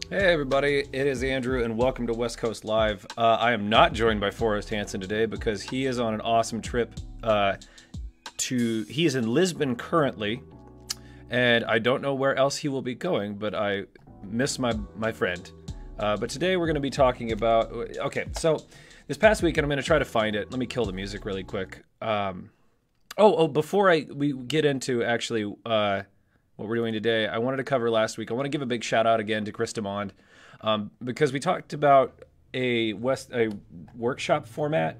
Hey everybody, it is Andrew and welcome to West Coast Live. I am not joined by Forrest Hansen today because he is on an awesome trip he is in Lisbon currently, and I don't know where else he will be going, but I miss my friend. But today we're going to be talking about, okay, so this past week, and I'm going to try to find it. Let me kill the music really quick. Before we get into actually what we're doing today, I wanted to cover last week. I want to give a big shout out again to Chris DeMond, because we talked about a workshop format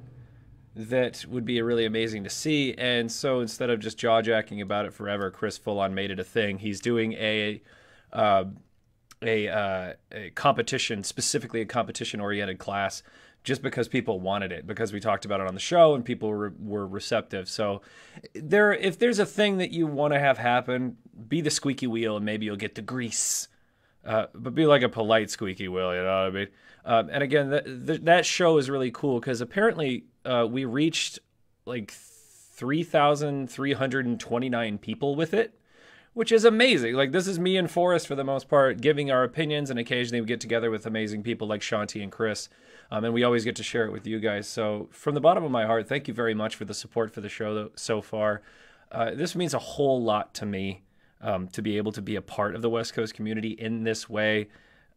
that would be really amazing to see. And so instead of just jaw-jacking about it forever, Chris full on made it a thing. He's doing a competition, specifically a competition-oriented class, just because people wanted it, because we talked about it on the show and people were receptive. So if there's a thing that you want to have happen, be the squeaky wheel and maybe you'll get the grease. But be like a polite squeaky wheel, you know what I mean? And again, that show is really cool because apparently we reached like 3,329 people with it, which is amazing. Like, this is me and Forrest, for the most part, giving our opinions, and occasionally we get together with amazing people like Shanti and Chris, and we always get to share it with you guys. So from the bottom of my heart, thank you very much for the support for the show so far. This means a whole lot to me, to be able to be a part of the West Coast community in this way,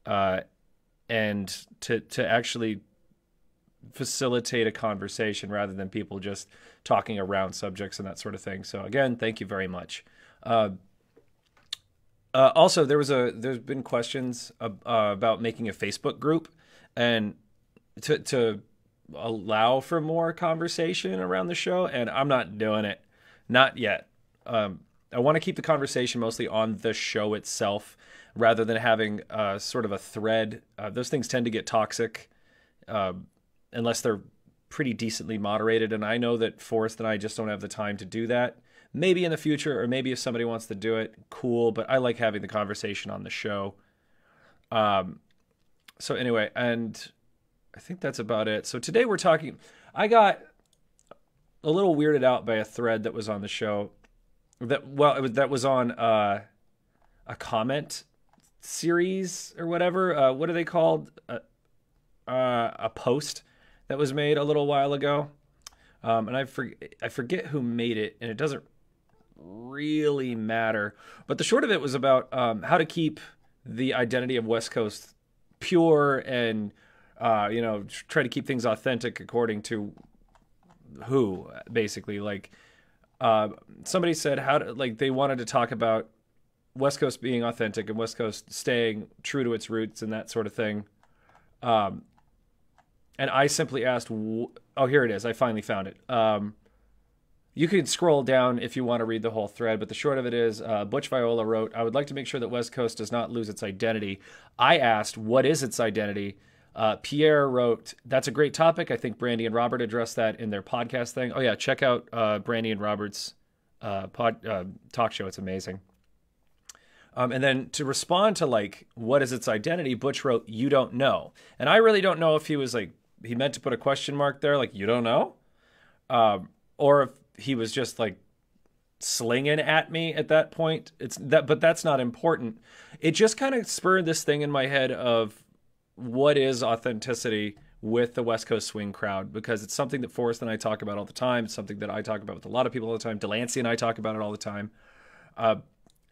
and to actually facilitate a conversation rather than people just talking around subjects and that sort of thing. So again, thank you very much. Also, there's been questions about making a Facebook group and to allow for more conversation around the show, and I'm not doing it, not yet. I want to keep the conversation mostly on the show itself rather than having sort of a thread. Those things tend to get toxic unless they're pretty decently moderated, and I know that Forrest and I just don't have the time to do that. Maybe in the future, or maybe if somebody wants to do it, cool, but I like having the conversation on the show. So anyway, and I think that's about it. So today we're talking, I got a little weirded out by a thread that was on the show that was on a comment series or whatever. What are they called? A post that was made a little while ago. And I forget who made it, and it doesn't really matter. But the short of it was about how to keep the identity of West Coast pure and try to keep things authentic according to who, basically. Like somebody said they wanted to talk about West Coast being authentic and West Coast staying true to its roots and that sort of thing. And I simply asked, oh, here it is. I finally found it. You can scroll down if you want to read the whole thread, but the short of it is, Butch Viola wrote, "I would like to make sure that West Coast does not lose its identity." I asked, what is its identity? Pierre wrote, "That's a great topic. I think Brandy and Robert addressed that in their podcast thing." Oh yeah, check out Brandy and Robert's talk show. It's amazing. And then to respond to what is its identity, Butch wrote, "You don't know." And I really don't know if he was he meant to put a question mark there, like, you don't know? Or if he was just slinging at me at that point. But that's not important. It just kind of spurred this thing in my head of what is authenticity with the West Coast swing crowd, because it's something that Forrest and I talk about all the time. It's something that I talk about with a lot of people all the time. Delancey and I talk about it all the time.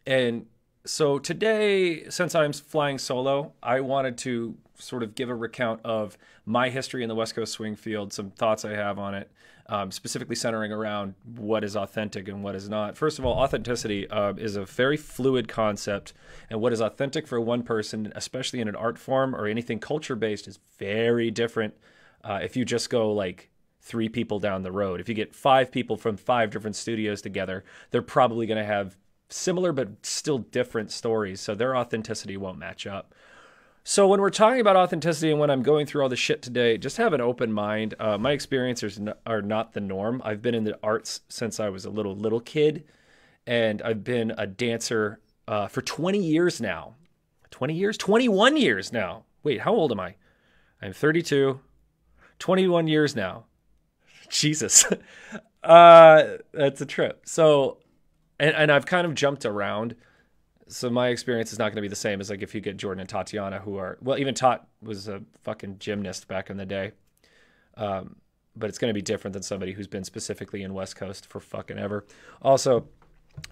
And so today, since I'm flying solo, I wanted to sort of give a recount of my history in the West Coast swing field, some thoughts I have on it, specifically centering around what is authentic and what is not. First of all, authenticity is a very fluid concept, and what is authentic for one person, especially in an art form or anything culture-based, is very different if you just go 3 people down the road. If you get 5 people from 5 different studios together, they're probably going to have similar but still different stories, so their authenticity won't match up. So when we're talking about authenticity and when I'm going through all this shit today, just have an open mind. My experiences are not the norm. I've been in the arts since I was a little kid, and I've been a dancer for 20 years now. 20 years? 21 years now. Wait, how old am I? I'm 32. 21 years now. Jesus. That's a trip. So, and I've kind of jumped around. So my experience is not going to be the same as like if you get Jordan and Tatiana, who are, well, even Tot was a fucking gymnast back in the day. But it's going to be different than somebody who's been specifically in West Coast for fucking ever. Also,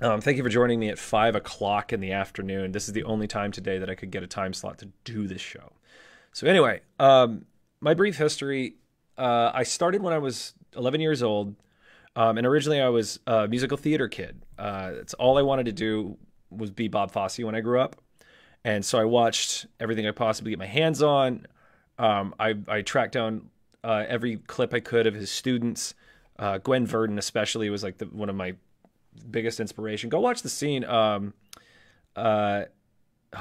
thank you for joining me at 5 o'clock in the afternoon. This is the only time today that I could get a time slot to do this show. So anyway, my brief history, I started when I was 11 years old. And originally I was a musical theater kid. It's all I wanted to do was be Bob Fosse when I grew up. And so I watched everything I possibly get my hands on. I tracked down every clip I could of his students. Gwen Verdon especially was like one of my biggest inspiration. Go watch the scene. I'm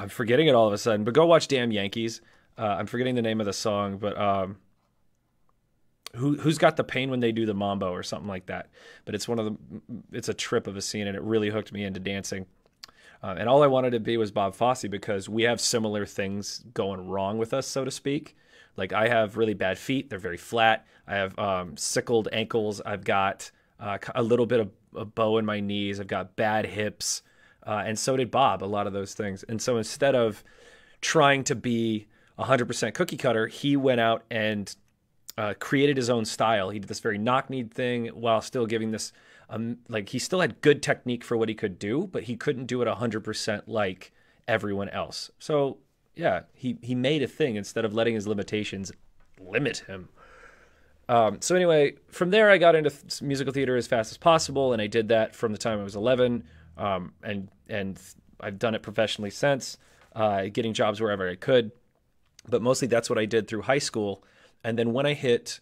forgetting it all of a sudden, but go watch Damn Yankees. I'm forgetting the name of the song, but who's got the pain when they do the mambo or something like that. But it's a trip of a scene, and it really hooked me into dancing. And all I wanted to be was Bob Fosse because we have similar things going wrong with us, so to speak. Like I have really bad feet. They're very flat. I have sickled ankles. I've got a little bit of a bow in my knees. I've got bad hips. And so did Bob, a lot of those things. And so instead of trying to be 100% cookie cutter, he went out and created his own style. He did this very knock-kneed thing while still giving this, like he still had good technique for what he could do, but he couldn't do it 100% like everyone else. So yeah, he made a thing instead of letting his limitations limit him. So anyway, from there I got into musical theater as fast as possible, and I did that from the time I was 11, and I've done it professionally since, getting jobs wherever I could. But mostly that's what I did through high school. And then when I hit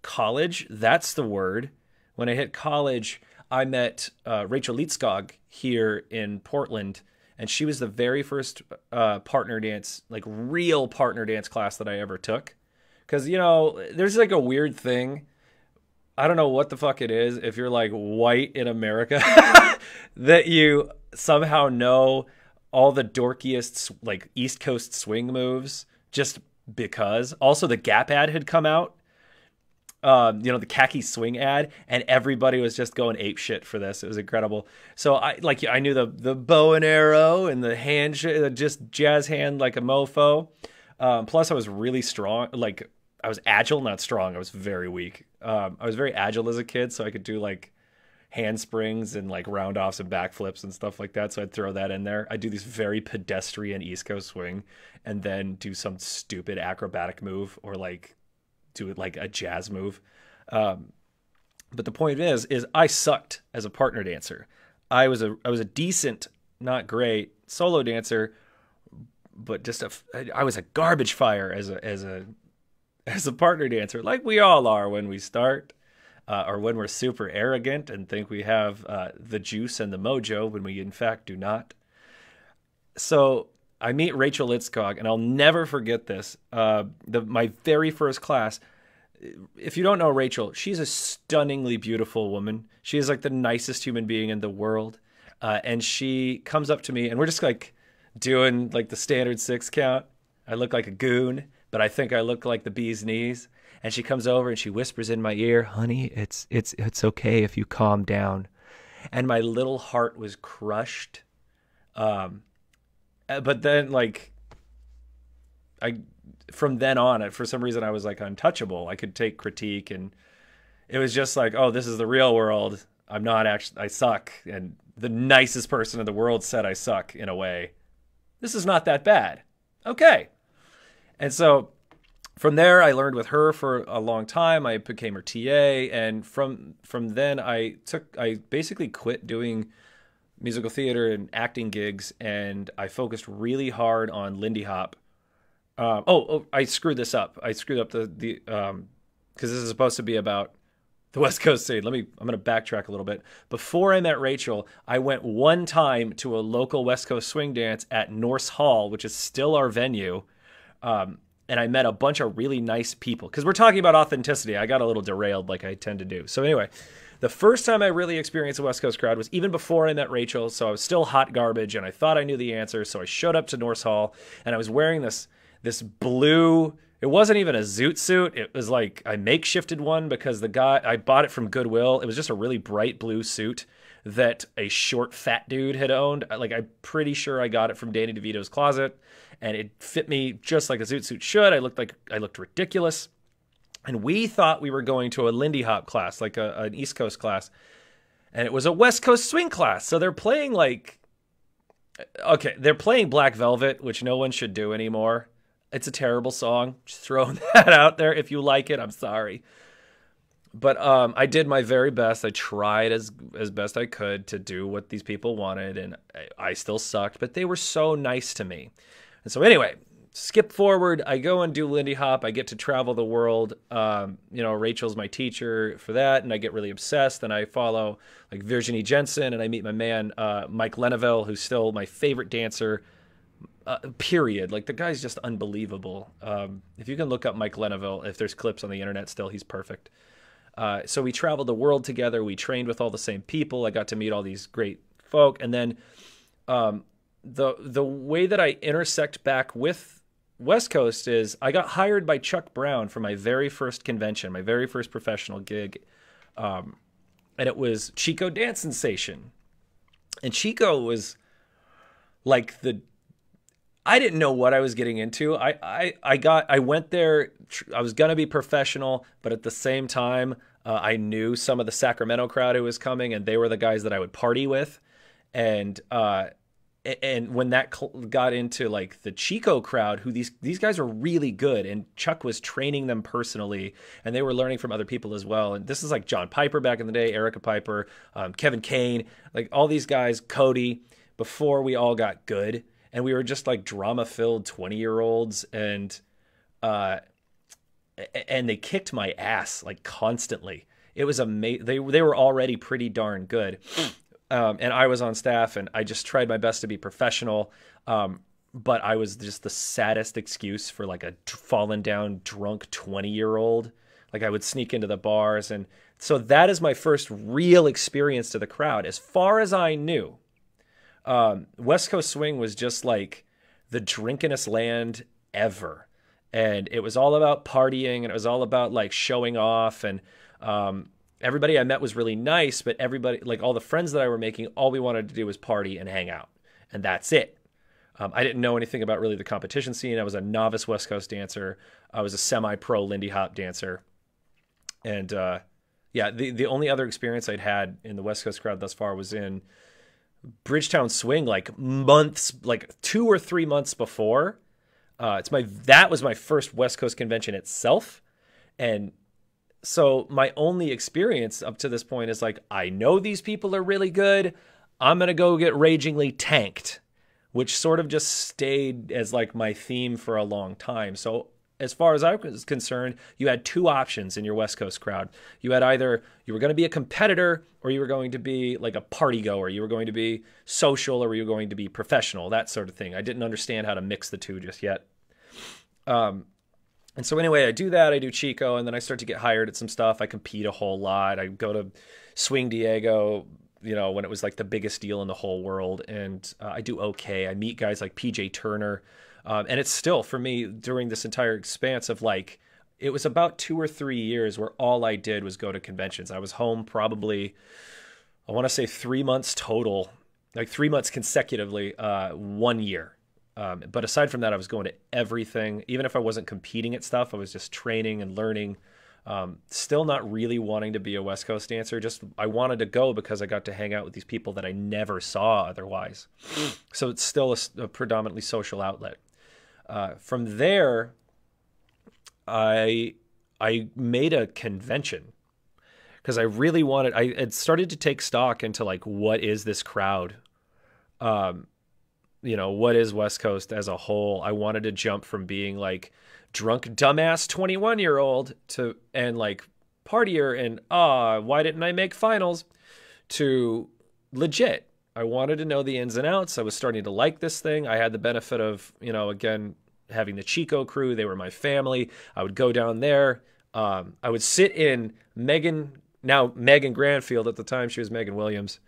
college, that's the word. When I hit college, I met Rachel Lietzkog here in Portland, and she was the very first partner dance, like real partner dance class that I ever took. Because, you know, there's like a weird thing. I don't know what the fuck it is if you're like white in America that you somehow know all the dorkiest like East Coast swing moves just because. Also, the Gap ad had come out. You know, the khaki swing ad, and everybody was just going ape shit for this. It was incredible. So I knew the bow and arrow and the hand, just jazz hand like a mofo. Plus I was really strong. Like I was agile, not strong. I was very weak. I was very agile as a kid, so I could do like handsprings and like round offs and backflips and stuff like that. So I'd throw that in there. I'd do these very pedestrian East Coast swing and then do some stupid acrobatic move or like do it like a jazz move. But the point is I sucked as a partner dancer. I was a decent, not great solo dancer, but just I was a garbage fire as a partner dancer, like we all are when we start, or when we're super arrogant and think we have the juice and the mojo when we in fact do not. So I meet Rachel Lietzkog, and I'll never forget this. My very first class. If you don't know Rachel, she's a stunningly beautiful woman. She is like the nicest human being in the world. And she comes up to me, and we're just like doing like the standard 6 count. I look like a goon, but I think I look like the bee's knees. And she comes over and she whispers in my ear, "Honey, it's okay if you calm down." And my little heart was crushed. But then like from then on, for some reason, I was like untouchable. I could take critique, and it was just like, oh, this is the real world. I'm not actually, I suck. And the nicest person in the world said I suck in a way. This is not that bad. Okay. And so from there, I learned with her for a long time. I became her TA. And from then I basically quit doing musical theater and acting gigs. And I focused really hard on Lindy Hop. I screwed this up. I screwed up the because this is supposed to be about the West Coast scene. I'm going to backtrack a little bit. Before I met Rachel, I went one time to a local West Coast swing dance at Norse Hall, which is still our venue. And I met a bunch of really nice people because we're talking about authenticity. I got a little derailed like I tend to do. So anyway, the first time I really experienced a West Coast crowd was even before I met Rachel. So I was still hot garbage and I thought I knew the answer. So I showed up to Norse Hall and I was wearing this blue, it wasn't even a zoot suit. It was like I makeshifted one because the guy, I bought it from Goodwill. It was just a really bright blue suit that a short fat dude had owned. Like, I'm pretty sure I got it from Danny DeVito's closet, and it fit me just like a zoot suit should. I looked ridiculous. And we thought we were going to a Lindy Hop class, like an East Coast class. And it was a West Coast swing class. So they're playing they're playing Black Velvet, which no one should do anymore. It's a terrible song. Just throwing that out there. If you like it, I'm sorry. But I did my very best. I tried as best I could to do what these people wanted, and I still sucked. But they were so nice to me. And so anyway, skip forward. I go and do Lindy Hop. I get to travel the world. Rachel's my teacher for that, and I get really obsessed. And I follow like Virginie Jensen, and I meet my man Mike Leneville, who's still my favorite dancer. Period. Like, the guy's just unbelievable. If you can look up Mike Leneville, if there's clips on the internet still, he's perfect. So we traveled the world together. We trained with all the same people. I got to meet all these great folk. And then the way that I intersect back with West Coast is I got hired by Chuck Brown for my very first convention, my very first professional gig. And it was Chico Dance Sensation. And Chico was like I didn't know what I was getting into. I went there. I was going to be professional, but at the same time, I knew some of the Sacramento crowd who was coming, and they were the guys that I would party with. And when that got into like the Chico crowd, who these guys were really good, and Chuck was training them personally, and they were learning from other people as well. And this is like John Piper back in the day, Erica Piper, Kevin Kane, like all these guys, Cody, before we all got good. And we were just like drama-filled 20-year-olds, and they kicked my ass like constantly. It was amazing. They were already pretty darn good, and I was on staff, and I just tried my best to be professional. But I was just the saddest excuse for like a fallen down drunk 20-year-old. Like, I would sneak into the bars, and so that is my first real experience to the crowd, as far as I knew. West Coast Swing was just like the drinkinest land ever. And it was all about partying, and it was all about like showing off. And everybody I met was really nice, but everybody, like all the friends that I were making, all we wanted to do was party and hang out. And that's it. I didn't know anything about really the competition scene. I was a novice West Coast dancer. I was a semi-pro Lindy Hop dancer. And the only other experience I'd had in the West Coast crowd thus far was in Bridgetown Swing, like 2 or 3 months before. That was my first West Coast convention itself. And so my only experience up to this point is like, I know these people are really good. I'm going to go get ragingly tanked, which sort of just stayed as like my theme for a long time. So as far as I was concerned, you had two options in your West Coast crowd. You had either you were going to be a competitor, or you were going to be like a party goer. You were going to be social, or you were going to be professional, that sort of thing. I didn't understand how to mix the two just yet. And so anyway, I do that. I do Chico, and then I start to get hired at some stuff. I compete a whole lot. I go to Swing Diego, when it was like the biggest deal in the whole world, and I do okay. I meet guys like PJ Turner. And it's still, for me, during this entire expanse of like, it was about 2 or 3 years where all I did was go to conventions. I was home probably, I want to say 3 months total, like 3 months consecutively, 1 year. But aside from that, I was going to everything. Even if I wasn't competing at stuff, I was just training and learning. Still not really wanting to be a West Coast dancer. Just I wanted to go because I got to hang out with these people that I never saw otherwise. So it's still a predominantly social outlet. From there, I made a convention because I really wanted. I had started to take stock into like, what is this crowd? What is West Coast as a whole? I wanted to jump from being like drunk dumbass 21-year-old and like partier and why didn't I make finals, to legit. I wanted to know the ins and outs. I was starting to like this thing. I had the benefit of, again, having the Chico crew. They were my family. I would go down there. I would sit in Megan Granfield, at the time she was Megan Williams.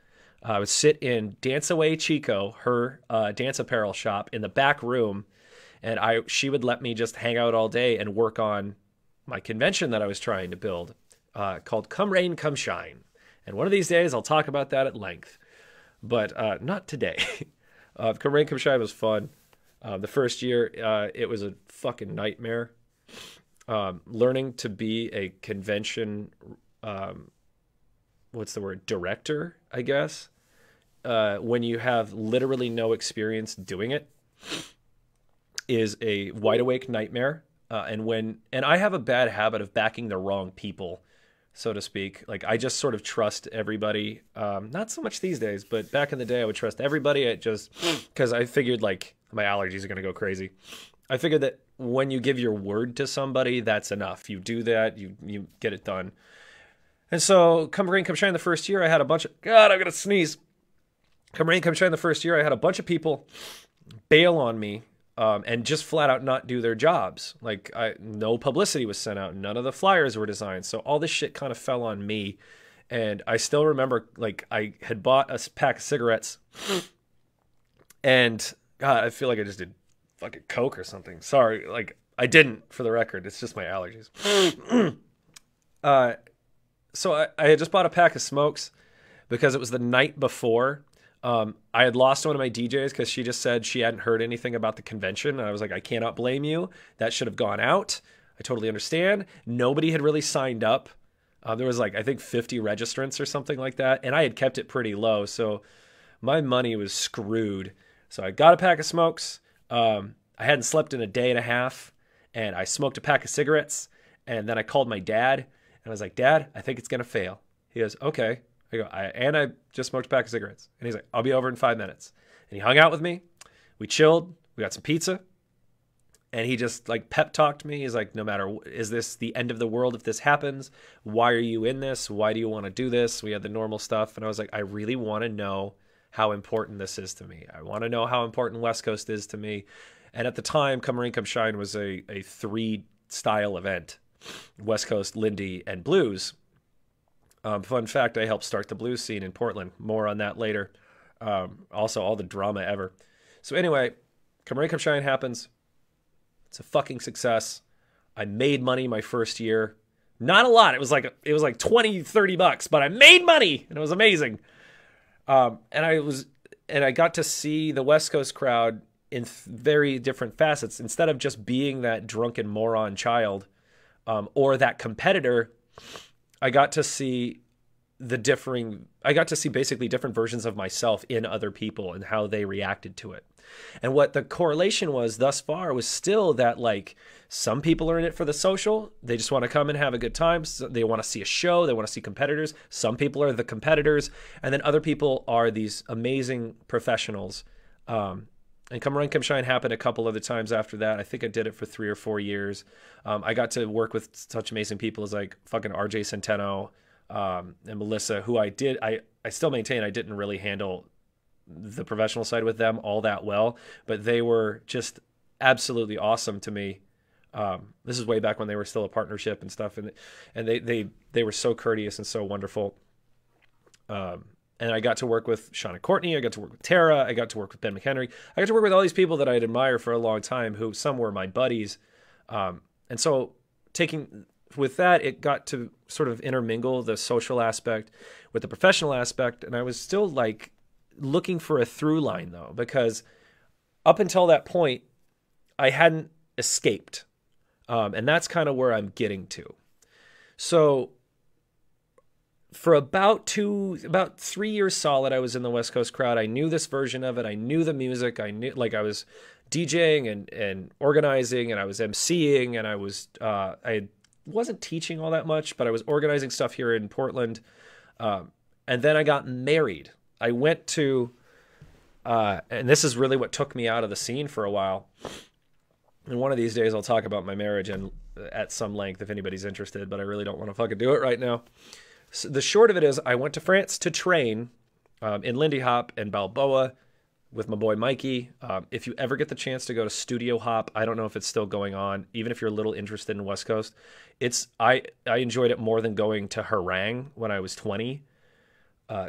I would sit in Dance Away Chico, her dance apparel shop, in the back room, and she would let me just hang out all day and work on my convention that I was trying to build, called Come Rain, Come Shine. And one of these days, I'll talk about that at length. But not today. Come Rain, Come Shine was fun. The first year, it was a fucking nightmare. Learning to be a convention, what's the word, director, I guess, when you have literally no experience doing it is a wide awake nightmare. And I have a bad habit of backing the wrong people, so to speak. Like, I just sort of trust everybody. Not so much these days, but back in the day, I would trust everybody. It just, because I figured like my allergies are going to go crazy. I figured that when you give your word to somebody, that's enough. You do that, you get it done. And so, Come Rain, Come Shine the first year, I had a bunch of, God, I'm going to sneeze. Come Rain, Come Shine the first year, I had a bunch of people bail on me and just flat out not do their jobs. Like, no publicity was sent out. None of the flyers were designed. So all this shit kind of fell on me. And I still remember, like, I had bought a pack of cigarettes. And, God, I feel like I just did fucking Coke or something. Sorry. Like, I didn't, for the record. It's just my allergies. So I had just bought a pack of smokes because it was the night before. I had lost one of my DJs because she just said she hadn't heard anything about the convention. And I was like, I cannot blame you. That should have gone out. I totally understand. Nobody had really signed up. There was like, I think 50 registrants or something like that. And I had kept it pretty low. So my money was screwed. So I got a pack of smokes. I hadn't slept in a day and a half. And I smoked a pack of cigarettes. And then I called my dad. And I was like, Dad, I think it's going to fail. He goes, okay. I go, I just smoked a pack of cigarettes. And he's like, I'll be over in 5 minutes. And he hung out with me. We chilled. We got some pizza. And he just like pep talked me. He's like, no matter, is this the end of the world if this happens? Why are you in this? Why do you want to do this? We had the normal stuff. And I was like, I really want to know how important this is to me. I want to know how important West Coast is to me. And at the time, Come Rain, Come Shine was a 3-style event. West Coast, Lindy, and Blues. Fun fact, I helped start the blues scene in Portland. More on that later. Also, all the drama ever. So anyway, Come Rain, Come Shine happens. It's a fucking success. I made money my first year. Not a lot. It was like $20-$30, but I made money, and it was amazing. And I got to see the West Coast crowd in very different facets. Instead of just being that drunken moron child or that competitor, I got to see basically different versions of myself in other people and how they reacted to it. And what the correlation was thus far was still that, like, some people are in it for the social. They just want to come and have a good time. So they want to see a show. They want to see competitors. Some people are the competitors. And then other people are these amazing professionals. And Come Rain, Come Shine happened a couple other times after that. I think I did it for 3 or 4 years. I got to work with such amazing people as like fucking RJ Centeno and Melissa, who I still maintain I didn't really handle the professional side with them all that well, but they were just absolutely awesome to me. This is way back when they were still a partnership and stuff, and they were so courteous and so wonderful. And I got to work with Shauna Courtney. I got to work with Tara. I got to work with Ben McHenry. I got to work with all these people that I'd admired for a long time, who some were my buddies. And so with that, it got to sort of intermingle the social aspect with the professional aspect. And I was still like looking for a through line though, because up until that point, I hadn't escaped. And that's kind of where I'm getting to. So for about 3 years solid, I was in the West Coast crowd. I knew this version of it. I knew the music. I knew, like, I was DJing and organizing, and I was MCing, and I wasn't teaching all that much, but I was organizing stuff here in Portland. And then I got married. I went to, and this is really what took me out of the scene for a while. And one of these days I'll talk about my marriage and at some length if anybody's interested, but I really don't want to fucking do it right now. So the short of it is I went to France to train in Lindy Hop and Balboa with my boy Mikey. If you ever get the chance to go to Studio Hop, I don't know if it's still going on, even if you're a little interested in West Coast. I enjoyed it more than going to Harangue when I was 20.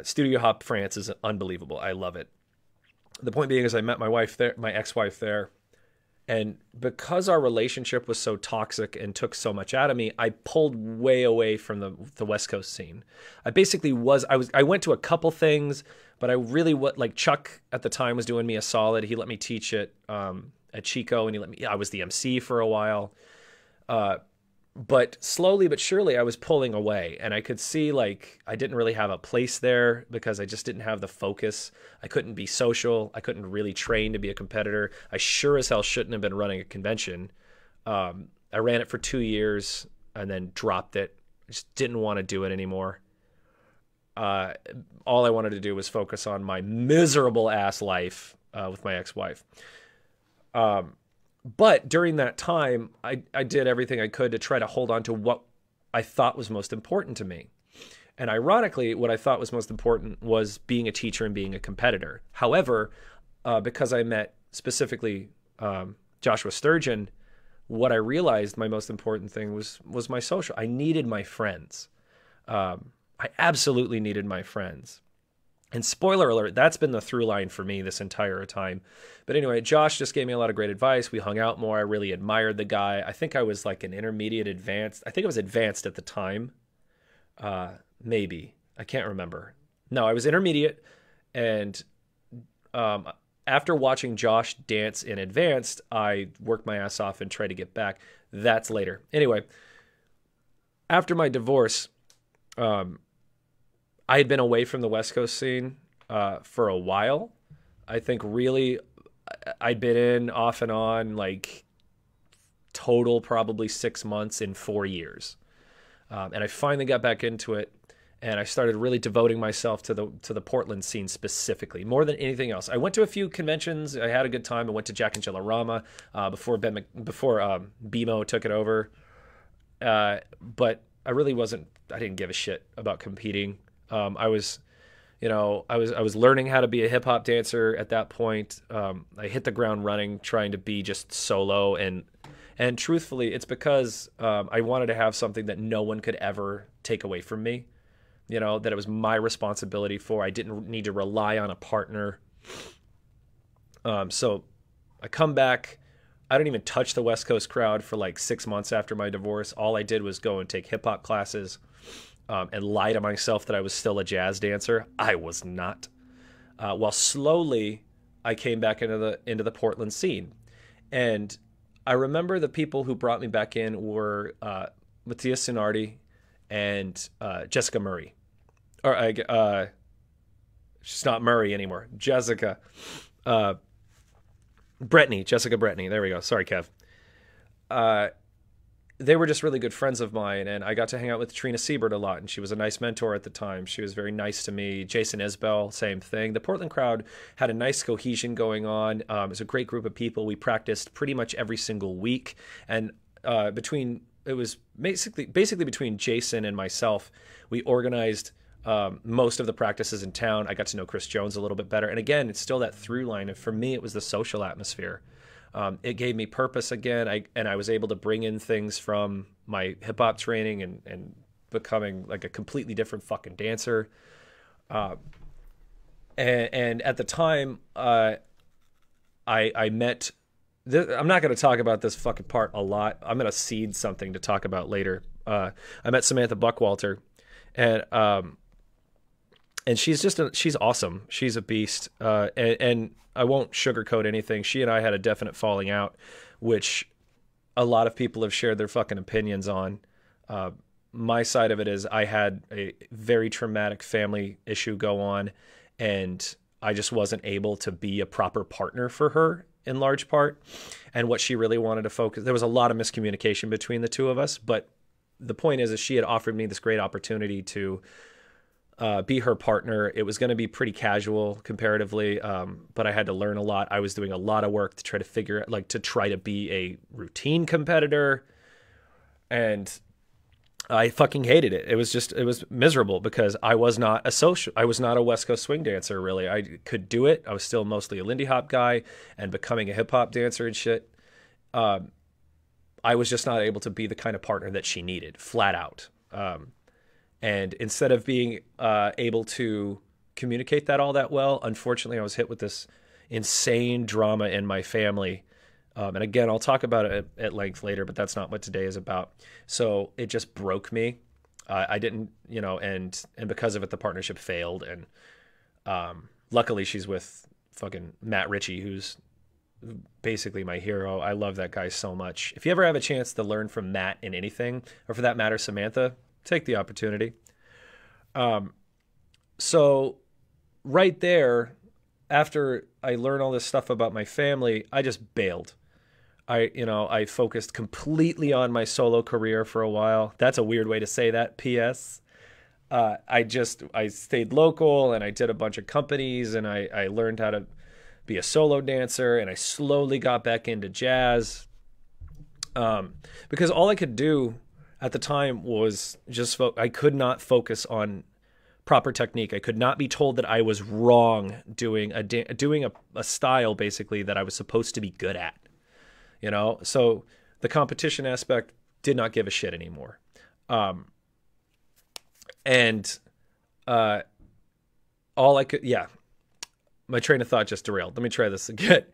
Studio Hop France is unbelievable. I love it. The point being is I met my wife there, my ex-wife there, And because our relationship was so toxic and took so much out of me, I pulled way away from the West Coast scene. I went to a couple things, but I really like Chuck at the time was doing me a solid. He let me teach at Chico, and I was the MC for a while. But slowly but surely I was pulling away, and I could see like I didn't really have a place there because I just didn't have the focus. I couldn't be social. I couldn't really train to be a competitor. I sure as hell shouldn't have been running a convention. I ran it for 2 years and then dropped it. I just didn't want to do it anymore. All I wanted to do was focus on my miserable ass life with my ex-wife. But during that time, I did everything I could to try to hold on to what I thought was most important to me. And ironically, what I thought was most important was being a teacher and being a competitor. However, because I met specifically Joshua Sturgeon, what I realized my most important thing was my social. I needed my friends. I absolutely needed my friends. And spoiler alert, that's been the through line for me this entire time. But anyway, Josh just gave me a lot of great advice. We hung out more. I really admired the guy. I think I was like an intermediate advanced. I think I was advanced at the time. Maybe. I can't remember. No, I was intermediate. And after watching Josh dance in advanced, I worked my ass off and tried to get back. That's later. Anyway, after my divorce, I had been away from the West Coast scene for a while. I think really I'd been in off and on like total probably 6 months in 4 years. And I finally got back into it, and I started really devoting myself to the Portland scene specifically, more than anything else. I went to a few conventions. I had a good time. I went to Jack and Jillarama before BMO took it over. But I really I didn't give a shit about competing. I was learning how to be a hip hop dancer at that point. I hit the ground running, trying to be just solo, and truthfully, it's because I wanted to have something that no one could ever take away from me. That it was my responsibility for. I didn't need to rely on a partner. So I come back. I didn't even touch the West Coast crowd for like 6 months after my divorce. All I did was go and take hip hop classes. And lie to myself that I was still a jazz dancer. I was not. While slowly I came back into the Portland scene. And I remember the people who brought me back in were Matthias Sunardi and Jessica Murray. She's not Murray anymore. Jessica Bretney. There we go. Sorry, Kev. They were just really good friends of mine, and I got to hang out with Trina Siebert a lot, and she was a nice mentor at the time. She was very nice to me. Jason Isbell, same thing. The Portland crowd had a nice cohesion going on. It was a great group of people. We practiced pretty much every single week, and it was basically between Jason and myself, we organized most of the practices in town. I got to know Chris Jones a little bit better, and again, it's still that through line, and for me, it was the social atmosphere. It gave me purpose again. I was able to bring in things from my hip hop training and becoming like a completely different fucking dancer. And at the time, I met, I'm not going to talk about this fucking part a lot. I'm going to seed something to talk about later. I met Samantha Buckwalter, and she's awesome. She's a beast. And I won't sugarcoat anything. She and I had a definite falling out, which a lot of people have shared their fucking opinions on. My side of it is I had a very traumatic family issue go on, and I just wasn't able to be a proper partner for her in large part. And what she really wanted to focus, there was a lot of miscommunication between the two of us, but the point is she had offered me this great opportunity to be her partner. It was going to be pretty casual comparatively, but I had to learn a lot. I was doing a lot of work to try to be a routine competitor, and I fucking hated it. It was miserable because I was not a West Coast swing dancer, really. I could do it. I was still mostly a Lindy Hop guy and becoming a hip hop dancer and shit. I was just not able to be the kind of partner that she needed, flat out. And instead of being able to communicate that all that well, unfortunately, I was hit with this insane drama in my family And again, I'll talk about it at length later, but that's not what today is about. So it just broke me. I didn't, and because of it, the partnership failed. And luckily, she's with fucking Matt Ritchie, who's basically my hero. I love that guy so much. If you ever have a chance to learn from Matt in anything, or for that matter, Samantha, take the opportunity. So right there, after I learned all this stuff about my family, I just bailed. I focused completely on my solo career for a while. That's a weird way to say that. P.S. I stayed local, and I did a bunch of companies, and I learned how to be a solo dancer, and I slowly got back into jazz. Because all I could do at the time was just I could not focus on proper technique. I could not be told that I was wrong doing a style basically that I was supposed to be good at. So the competition aspect did not give a shit anymore. All I could, my train of thought just derailed. Let me try this again.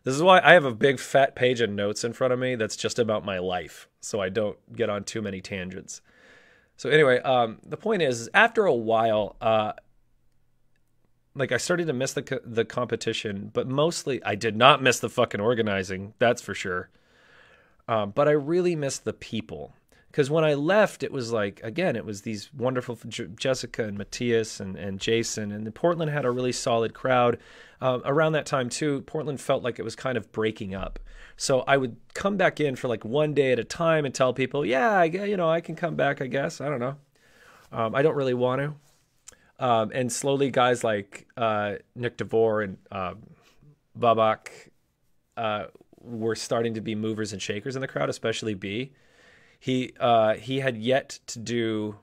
This is why I have a big fat page of notes in front of me that's just about my life, so I don't get on too many tangents. So anyway, the point is, after a while, I started to miss the competition, but mostly I did not miss the fucking organizing, that's for sure. But I really missed the people. Because when I left, it was it was these wonderful Jessica and Matthias and Jason, and Portland had a really solid crowd. Around that time, too, Portland felt like it was kind of breaking up. So I would come back in for one day at a time and tell people, I can come back, I guess. I don't know. I don't really want to. And slowly guys like Nick DeVore and Babak were starting to be movers and shakers in the crowd, especially B. He had yet to do.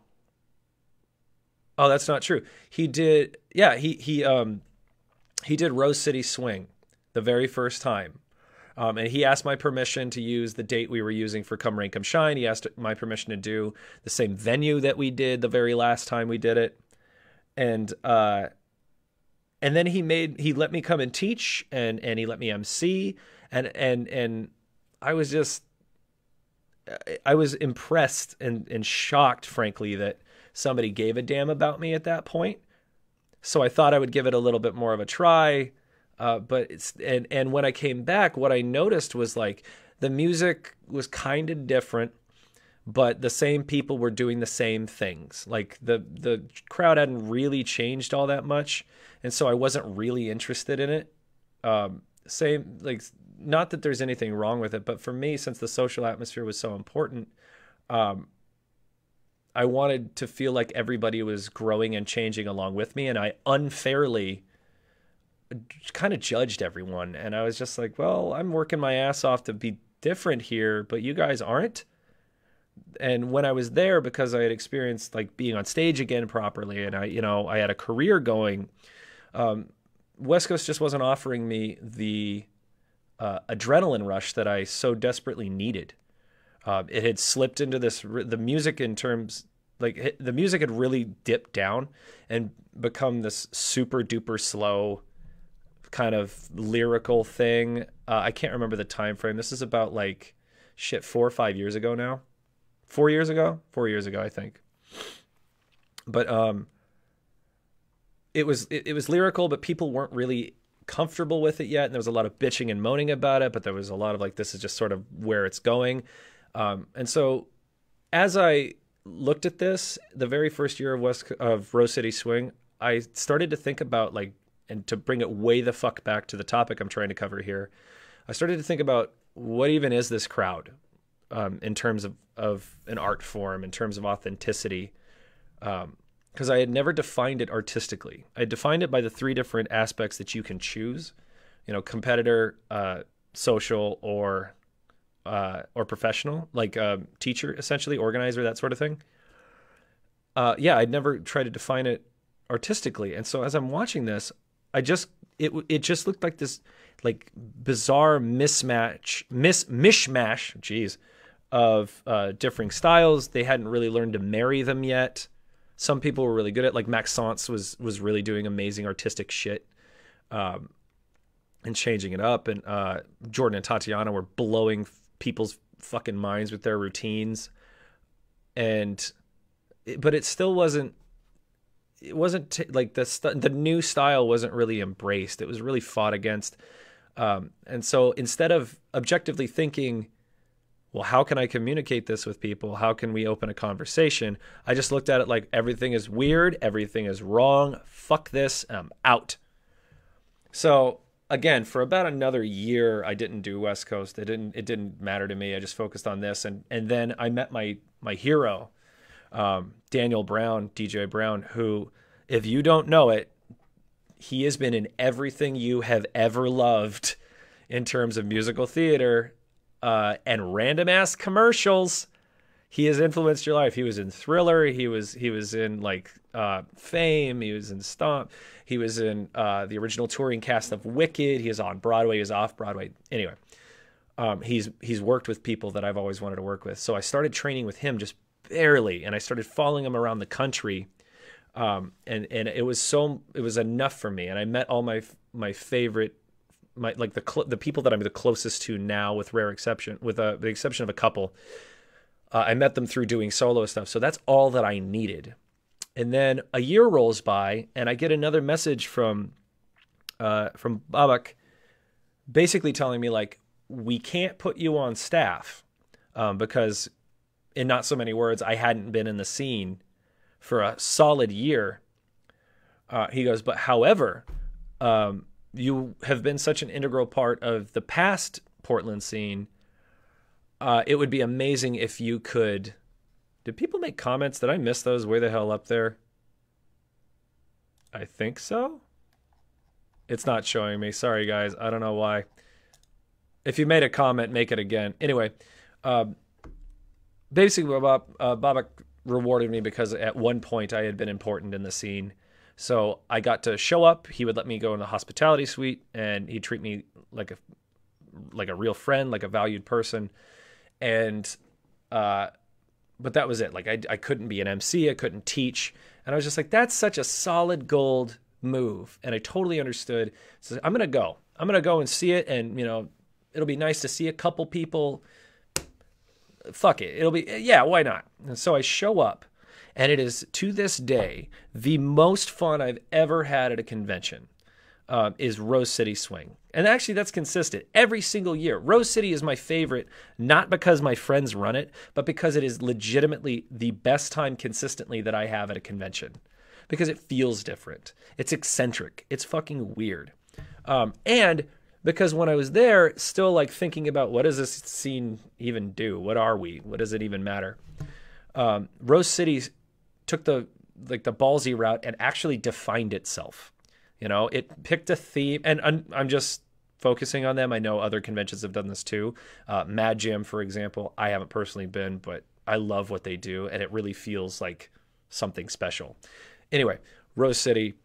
Oh, that's not true. He did. Yeah, he did Rose City Swing the very first time. And he asked my permission to use the date we were using for Come Rain, Come Shine. He asked my permission to do the same venue that we did the very last time we did it. And then he let me come and teach, and he let me MC, and I was impressed and shocked, frankly, that somebody gave a damn about me at that point. So I thought I would give it a little bit more of a try. But and when I came back, what I noticed was the music was kind of different, but the same people were doing the same things. The crowd hadn't really changed all that much, and so I wasn't really interested in it. Not that there's anything wrong with it, but for me, since the social atmosphere was so important, I wanted to feel like everybody was growing and changing along with me, and I unfairly kind of judged everyone. And I was just like, well, I'm working my ass off to be different here, but you guys aren't. And when I was there, because I had experienced being on stage again properly, and I had a career going, West Coast just wasn't offering me the adrenaline rush that I so desperately needed. It had slipped into the music in terms, the music had really dipped down and become this super duper slow kind of lyrical thing. I can't remember the time frame. This is about 4 or 5 years ago now. 4 years ago, I think. But it was lyrical, but people weren't really comfortable with it yet, and there was a lot of bitching and moaning about it, but there was a lot of this is just sort of where it's going. And so as I looked at this, the very first year of Rose City Swing, I started to think about and to bring it way the fuck back to the topic I'm trying to cover here, I started to think about what even is this crowd in terms of an art form, in terms of authenticity. Because I had never defined it artistically. I defined it by the 3 different aspects that you can choose, competitor, social, or professional, teacher, essentially, organizer, that sort of thing. I'd never tried to define it artistically. And so as I'm watching this, it just looked like this bizarre mishmash, of differing styles. They hadn't really learned to marry them yet. Some people were really good at Maxence was really doing amazing artistic shit. and changing it up. And Jordan and Tatiana were blowing people's fucking minds with their routines. But it still wasn't. It wasn't like the new style wasn't really embraced. It was really fought against. And so instead of objectively thinking, well, how can I communicate this with people? How can we open a conversation? I just looked at it like everything is weird. Everything is wrong. Fuck this. I'm out. So again, for about another year, I didn't do West Coast. It didn't matter to me. I just focused on this. And then I met my hero, Daniel Brown, DJ Brown, who, if you don't know it, he has been in everything you have ever loved in terms of musical theater and random ass commercials. He has influenced your life. He was in Thriller. He was in like Fame. He was in Stomp. He was in the original touring cast of Wicked. He is on Broadway. He is off Broadway. Anyway, he's worked with people that I've always wanted to work with. So I started training with him just barely, and I started following him around the country. And it was enough for me. And I met all my favorite, the people that I'm the closest to now, with the exception of a couple. I met them through doing solo stuff. So that's all that I needed. And then a year rolls by and I get another message from Babak, basically telling me like, we can't put you on staff, because in not so many words, I hadn't been in the scene for a solid year. He goes, but however, you have been such an integral part of the past Portland scene. It would be amazing if you could. Did people make comments? Did I miss those? Way the hell up there? I think so. It's not showing me. Sorry, guys. I don't know why. If you made a comment, make it again. Anyway, basically, Babak rewarded me because at one point I had been important in the scene. So I got to show up. He would let me go in the hospitality suite, and he'd treat me like a real friend, like a valued person. And but that was it. Like I couldn't be an MC, I couldn't teach, and I was just like, that's such a solid gold move. And I totally understood. So I'm gonna go and see it, and it'll be nice to see a couple people. Fuck it. It'll be, yeah, why not? And so I show up, and it is, to this day, the most fun I've ever had at a convention is Rose City Swing. And actually, that's consistent. Every single year, Rose City is my favorite, not because my friends run it, but because it is legitimately the best time consistently that I have at a convention. Because it feels different. It's eccentric. It's fucking weird. And because when I was there, still like thinking about, what does this scene even do? What are we? What does it even matter? Rose City took the ballsy route and actually defined itself. It picked a theme, and I'm just focusing on them. I know other conventions have done this too. Mad Jam, for example, I haven't personally been, but I love what they do, and it really feels like something special. Anyway, Rose City,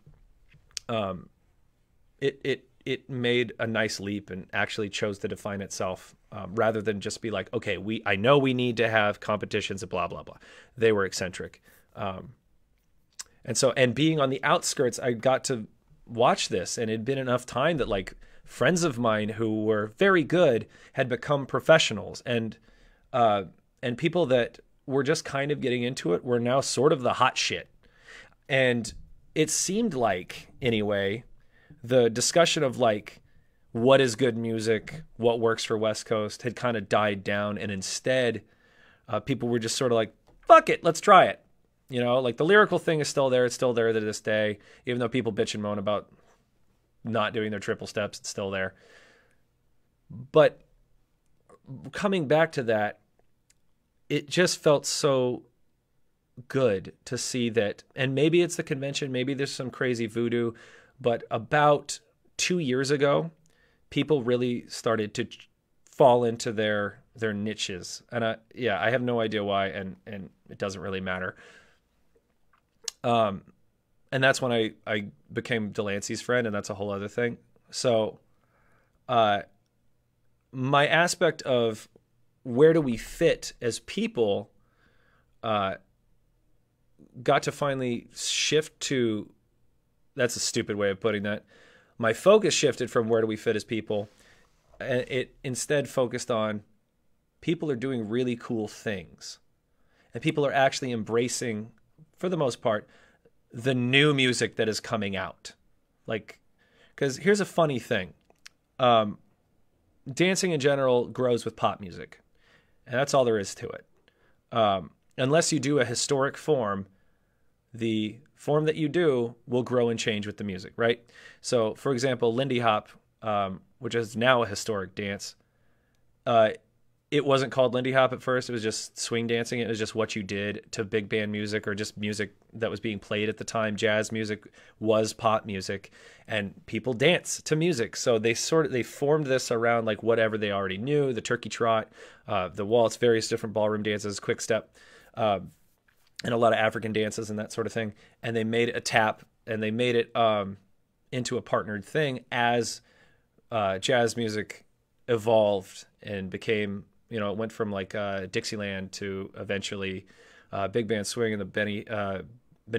it made a nice leap and actually chose to define itself, rather than just be like, okay, I know we need to have competitions and blah, blah, blah. They were eccentric. And being on the outskirts, I got to watch this, and it'd been enough time that like friends of mine who were very good had become professionals, and people that were just kind of getting into it were now sort of the hot shit. And it seemed like, anyway, the discussion of like, what is good music, what works for West Coast, had kind of died down. And instead, people were just sort of like, fuck it, let's try it. Like the lyrical thing is still there. It's still there to this day. Even though people bitch and moan about not doing their triple steps, it's still there. But coming back to that, it just felt so good to see that. And maybe it's the convention, maybe there's some crazy voodoo, but about 2 years ago, people really started to fall into their niches. And I have no idea why, and it doesn't really matter. And that's when I became Delancey's friend, and that's a whole other thing. So, my aspect of where do we fit as people, got to finally shift to, that's a stupid way of putting that, my focus shifted from where do we fit as people, and it instead focused on people are doing really cool things, and people are actually embracing, for the most part, the new music that is coming out. Like, because here's a funny thing. Dancing in general grows with pop music, and that's all there is to it. Unless you do a historic form, the form that you do will grow and change with the music, right? So, for example, Lindy Hop, which is now a historic dance, it wasn't called Lindy Hop at first. It was just swing dancing. It was just what you did to big band music or just music that was being played at the time. Jazz music was pop music, and people dance to music. So they formed this around like whatever they already knew: the turkey trot, the waltz, various different ballroom dances, quick step, and a lot of African dances and that sort of thing. And they made a tap, and they made it into a partnered thing as jazz music evolved and became, you know, it went from like Dixieland to eventually big band swing in the Benny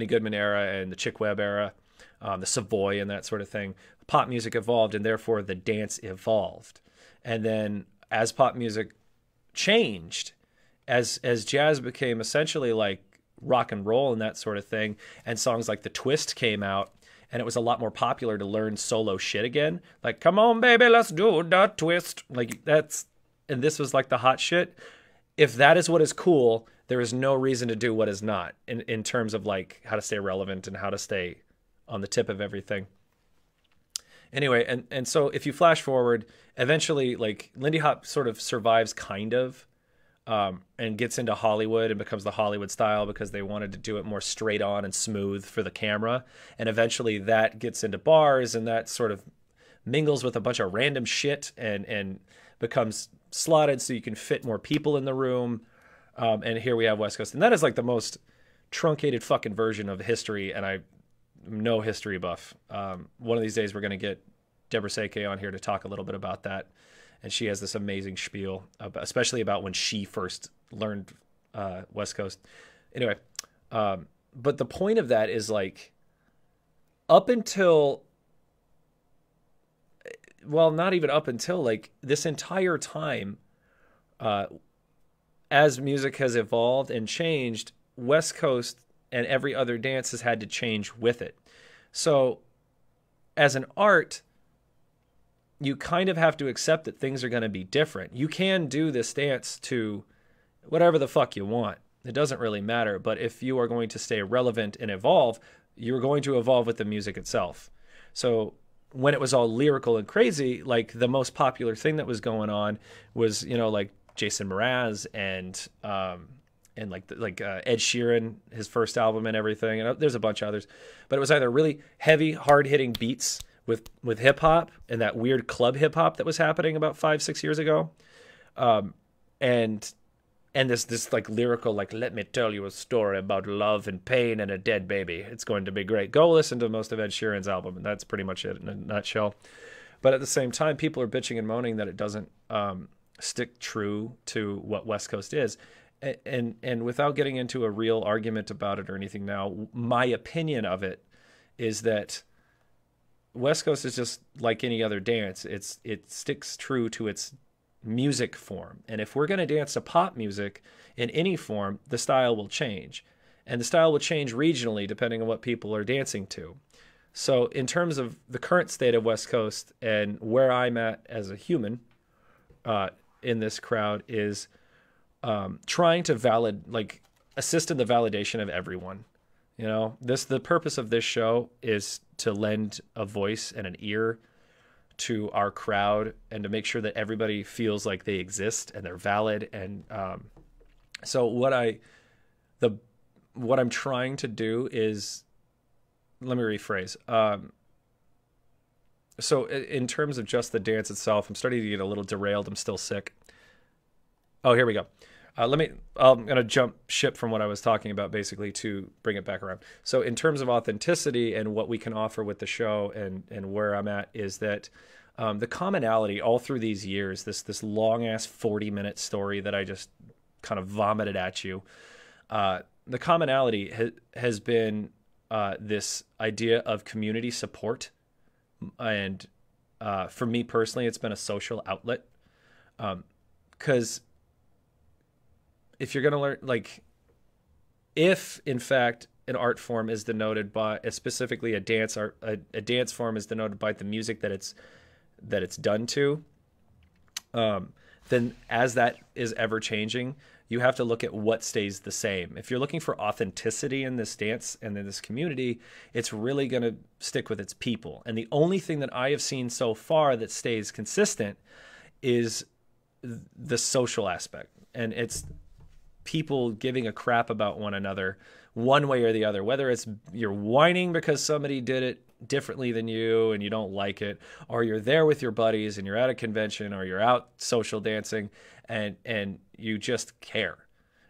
Goodman era and the Chick Webb era, the Savoy and that sort of thing. Pop music evolved, and therefore the dance evolved. And then as pop music changed, as jazz became essentially like rock and roll and that sort of thing, and songs like The Twist came out, and it was a lot more popular to learn solo shit again. Like, come on, baby, let's do the twist. Like, that's, and this was like the hot shit. If that is what is cool, there is no reason to do what is not in terms of like how to stay relevant and how to stay on the tip of everything. Anyway, and so if you flash forward, eventually like Lindy Hop sort of survives kind of, and gets into Hollywood and becomes the Hollywood style because they wanted to do it more straight on and smooth for the camera. And eventually that gets into bars, and that sort of mingles with a bunch of random shit and becomes slotted so you can fit more people in the room. And here we have West Coast. And that is like the most truncated fucking version of history. And I'm no history buff. One of these days we're going to get Deborah Seke on here to talk a little bit about that. And she has this amazing spiel, especially about when she first learned West Coast. Anyway, but the point of that is like up until, well, not even up until like this entire time, as music has evolved and changed, West Coast and every other dance has had to change with it. So as an art, you kind of have to accept that things are going to be different. You can do this dance to whatever the fuck you want. It doesn't really matter. But if you are going to stay relevant and evolve, you're going to evolve with the music itself. So when it was all lyrical and crazy, like the most popular thing that was going on was, you know, like Jason Mraz and Ed Sheeran, his first album and everything. And there's a bunch of others. But it was either really heavy, hard-hitting beats with hip hop and that weird club hip hop that was happening about 5-6 years ago, and this like lyrical, like, let me tell you a story about love and pain and a dead baby. It's going to be great. Go listen to most of Ed Sheeran's album, and that's pretty much it in a nutshell. But at the same time, people are bitching and moaning that it doesn't stick true to what West Coast is. And without getting into a real argument about it or anything now, my opinion of it is that West Coast is just like any other dance. It sticks true to its music form. And if we're going to dance to pop music in any form, the style will change. And the style will change regionally depending on what people are dancing to. So in terms of the current state of West Coast and where I'm at as a human in this crowd is trying to assist in the validation of everyone. You know, the purpose of this show is to lend a voice and an ear to our crowd and to make sure that everybody feels like they exist and they're valid. And so what I'm trying to do is, let me rephrase. So in terms of just the dance itself, I'm starting to get a little derailed. I'm still sick. Oh, here we go. I'm going to jump ship from what I was talking about basically to bring it back around. So in terms of authenticity and what we can offer with the show and where I'm at is that the commonality all through these years, this long ass 40-minute story that I just kind of vomited at you, the commonality has been this idea of community support And for me personally, it's been a social outlet. Because if you're going to learn, like, if in fact an art form is denoted by, specifically a dance art, a dance form is denoted by the music that it's done to, then as that is ever changing, you have to look at what stays the same. If you're looking for authenticity in this dance and in this community, it's really going to stick with its people. And the only thing that I have seen so far that stays consistent is the social aspect. And it's people giving a crap about one another one way or the other, whether it's you're whining because somebody did it differently than you and you don't like it, or you're there with your buddies and you're at a convention, or you're out social dancing and you just care.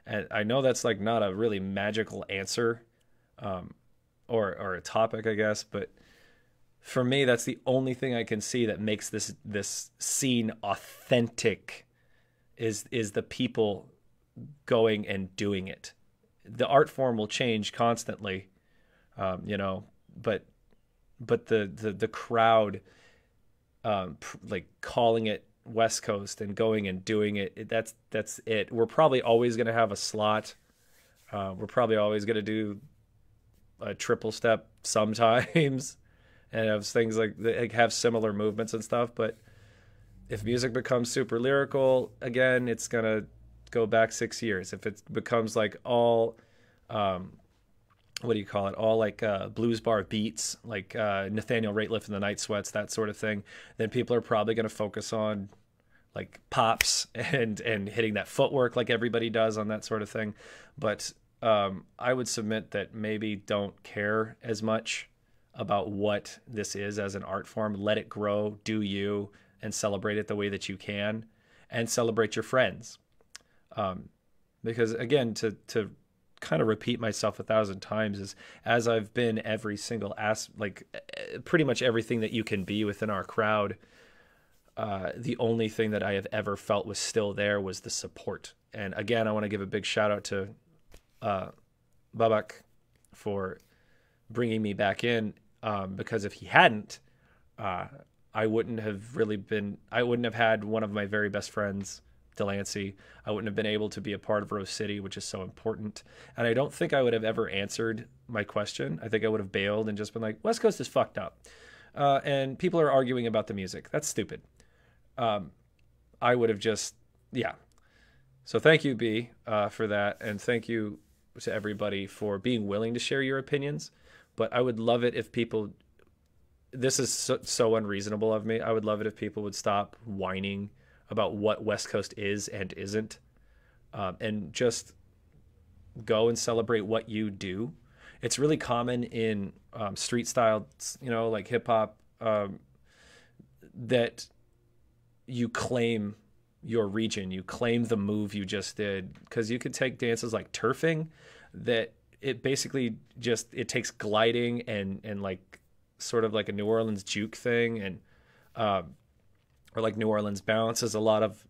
And I know that's like not a really magical answer, or a topic, I guess, but for me, that's the only thing I can see that makes this scene authentic is the people going and doing it. The art form will change constantly, but the crowd, like calling it West Coast and going and doing it, that's it. We're probably always going to have a slot. We're probably always going to do a triple step sometimes and have things like have similar movements and stuff. But if music becomes super lyrical again, it's going to go back 6 years. If it becomes like all, what do you call it? All like blues bar beats, like Nathaniel Rateliff and the Night Sweats, that sort of thing, then people are probably going to focus on like pops and hitting that footwork like everybody does on that sort of thing. But I would submit that maybe don't care as much about what this is as an art form. Let it grow, do you, and celebrate it the way that you can, and celebrate your friends. Because again, to kind of repeat myself 1,000 times, is as I've been every single pretty much everything that you can be within our crowd, the only thing that I have ever felt was still there was the support. And again, I want to give a big shout out to Babak for bringing me back in, because if he hadn't, I wouldn't have had one of my very best friends, Delancey. I wouldn't have been able to be a part of Rose City, which is so important. And I don't think I would have ever answered my question. I think I would have bailed and just been like, West Coast is fucked up. And people are arguing about the music. That's stupid. I would have just, yeah. So thank you, B, for that. And thank you to everybody for being willing to share your opinions. But I would love it if people, this is so unreasonable of me. I would love it if people would stop whining about what West Coast is and isn't, and just go and celebrate what you do. It's really common in street style, like hip hop, that you claim your region, you claim the move you just did, because you could take dances like turfing that it basically just, it takes gliding and like sort of like a New Orleans juke thing, and or like New Orleans bounce is a lot of,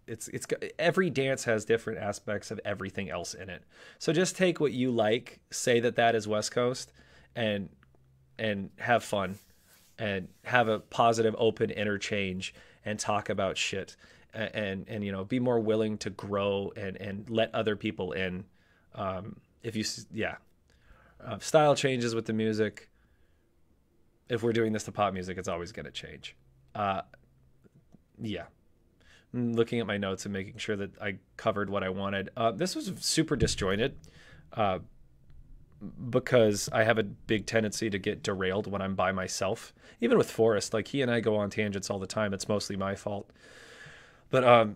every dance has different aspects of everything else in it. So just take what you like, say that is West Coast, and have fun and have a positive, open interchange and talk about shit, and be more willing to grow and let other people in. Style changes with the music. If we're doing this to pop music, it's always going to change. Yeah. Looking at my notes and making sure that I covered what I wanted. This was super disjointed, because I have a big tendency to get derailed when I'm by myself. Even with Forrest, like he and I go on tangents all the time. It's mostly my fault. But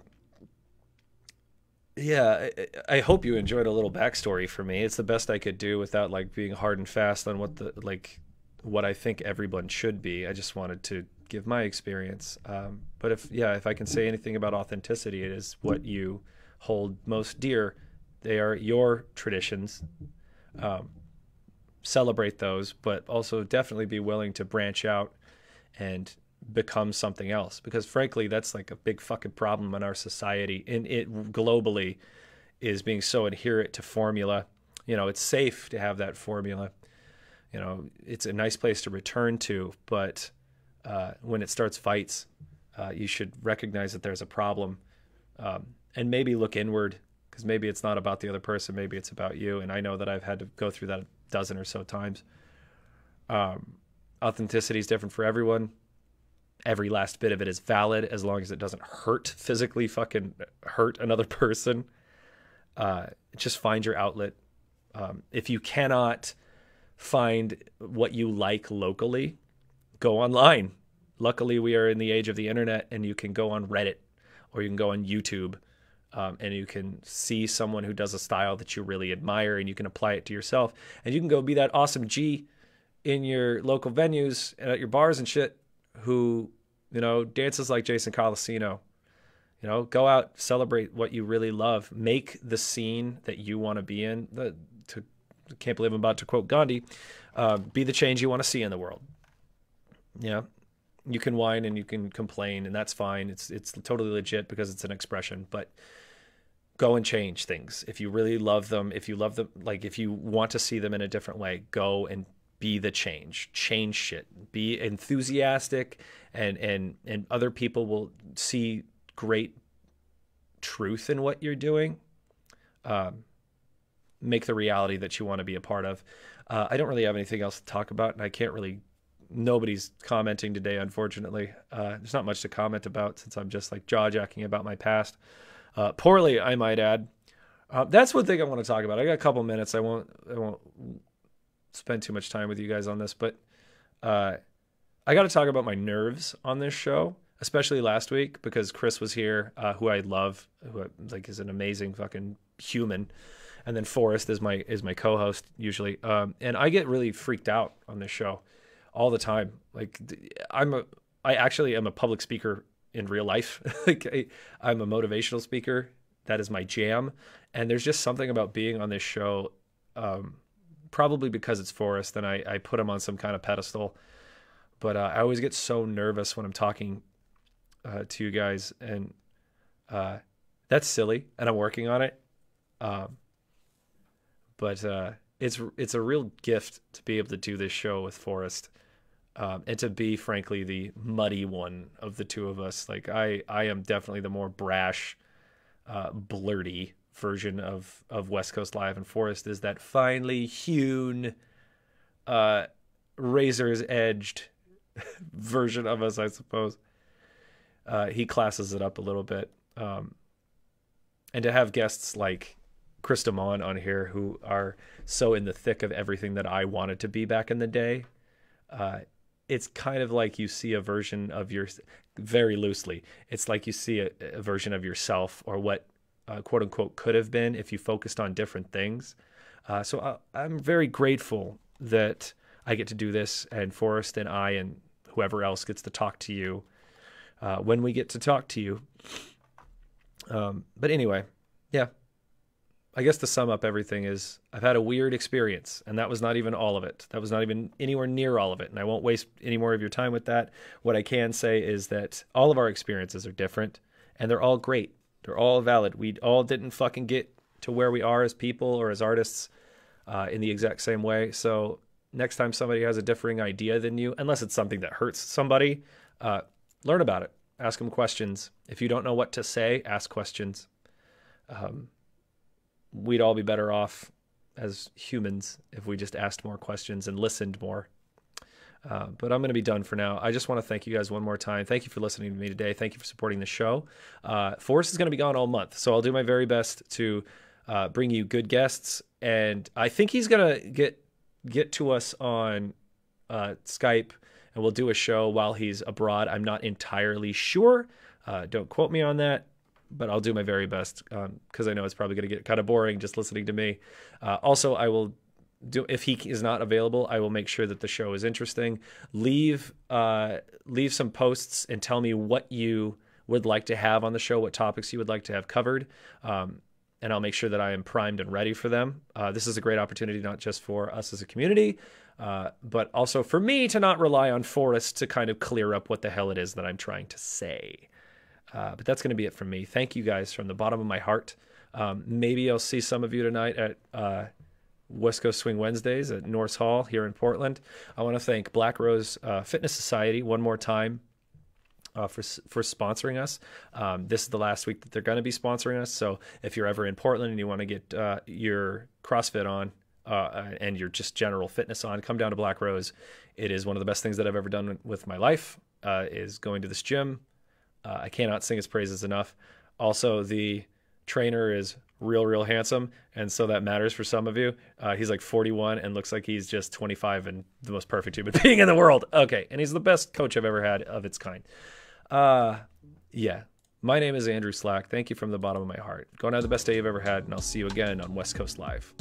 yeah, I hope you enjoyed a little backstory for me. It's the best I could do without like being hard and fast on what I think everyone should be. I just wanted to give my experience. But if I can say anything about authenticity, it is what you hold most dear. They are your traditions. Celebrate those, but also definitely be willing to branch out and become something else. Because frankly, that's like a big fucking problem in our society, and it globally is being so adherent to formula. It's safe to have that formula. It's a nice place to return to, but when it starts fights, you should recognize that there's a problem, and maybe look inward, because maybe it's not about the other person, maybe it's about you. And I know that I've had to go through that a dozen or so times. Authenticity is different for everyone. Every last bit of it is valid as long as it doesn't physically fucking hurt another person. Just find your outlet. If you cannot find what you like locally, go online. Luckily, we are in the age of the internet, and you can go on Reddit or you can go on YouTube, and you can see someone who does a style that you really admire, and you can apply it to yourself. And you can go be that awesome G in your local venues and at your bars and shit who, dances like Jason Colosino. Go out, celebrate what you really love, make the scene that you want to be in. Can't believe I'm about to quote Gandhi. Be the change you want to see in the world. Yeah. You can whine and you can complain, and that's fine. It's totally legit because it's an expression, but go and change things. If you really love them, if you want to see them in a different way, go and be the change shit, be enthusiastic, and other people will see great truth in what you're doing. Make the reality that you want to be a part of. I don't really have anything else to talk about, and I can't really, nobody's commenting today, unfortunately. There's not much to comment about since I'm just like jaw-jacking about my past. Poorly, I might add. That's one thing I want to talk about. I got a couple minutes. I won't spend too much time with you guys on this, but I got to talk about my nerves on this show, especially last week, because Chris was here, who I love, who is an amazing fucking human. And then Forrest is my co-host usually. And I get really freaked out on this show all the time. Like I actually am a public speaker in real life. I'm a motivational speaker. That is my jam. And there's just something about being on this show, probably because it's Forrest, and I put him on some kind of pedestal. But I always get so nervous when I'm talking to you guys, and that's silly, and I'm working on it. But it's a real gift to be able to do this show with Forrest, and to be, frankly, the muddy one of the two of us. Like I am definitely the more brash, blurty version of West Coast Live, and Forrest is that finely hewn, razor's edged version of us, I suppose. He classes it up a little bit, and to have guests like Chris Damon on here, who are so in the thick of everything that I wanted to be back in the day, it's kind of like you see a version of very loosely, it's like you see a version of yourself, or what quote unquote could have been if you focused on different things. So I'm very grateful that I get to do this, and Forrest and I and whoever else gets to talk to you when we get to talk to you. But anyway, yeah. I guess to sum up everything is I've had a weird experience, and that was not even all of it. That was not even anywhere near all of it, and I won't waste any more of your time with that. What I can say is that all of our experiences are different, and they're all great. They're all valid. We all didn't fucking get to where we are as people or as artists in the exact same way. So next time somebody has a differing idea than you, unless it's something that hurts somebody, learn about it. Ask them questions. If you don't know what to say, ask questions. We'd all be better off as humans if we just asked more questions and listened more. But I'm going to be done for now. I just want to thank you guys one more time. Thank you for listening to me today. Thank you for supporting the show. Forrest is going to be gone all month, so I'll do my very best to bring you good guests. And I think he's going to get to us on Skype, and we'll do a show while he's abroad. I'm not entirely sure. Don't quote me on that. But I'll do my very best, because I know it's probably going to get kind of boring just listening to me. Also, I will do, if he is not available, I will make sure that the show is interesting. Leave some posts and tell me what you would like to have on the show, what topics you would like to have covered, and I'll make sure that I am primed and ready for them. This is a great opportunity, not just for us as a community, but also for me to not rely on Forrest to kind of clear up what the hell it is that I'm trying to say. But that's going to be it from me. Thank you guys from the bottom of my heart. Maybe I'll see some of you tonight at West Coast Swing Wednesdays at Norse Hall here in Portland. I want to thank Black Rose Fitness Society one more time for sponsoring us. This is the last week that they're going to be sponsoring us. So if you're ever in Portland and you want to get your CrossFit on and your just general fitness on, come down to Black Rose. It is one of the best things that I've ever done with my life, is going to this gym. I cannot sing its praises enough. Also, the trainer is real handsome, and so that matters for some of you. He's like 41 and looks like he's just 25 and the most perfect human being in the world. Okay, and he's the best coach I've ever had of its kind. Yeah, my name is Andrew Slack. Thank you from the bottom of my heart. Go and have the best day you've ever had, and I'll see you again on West Coast Live.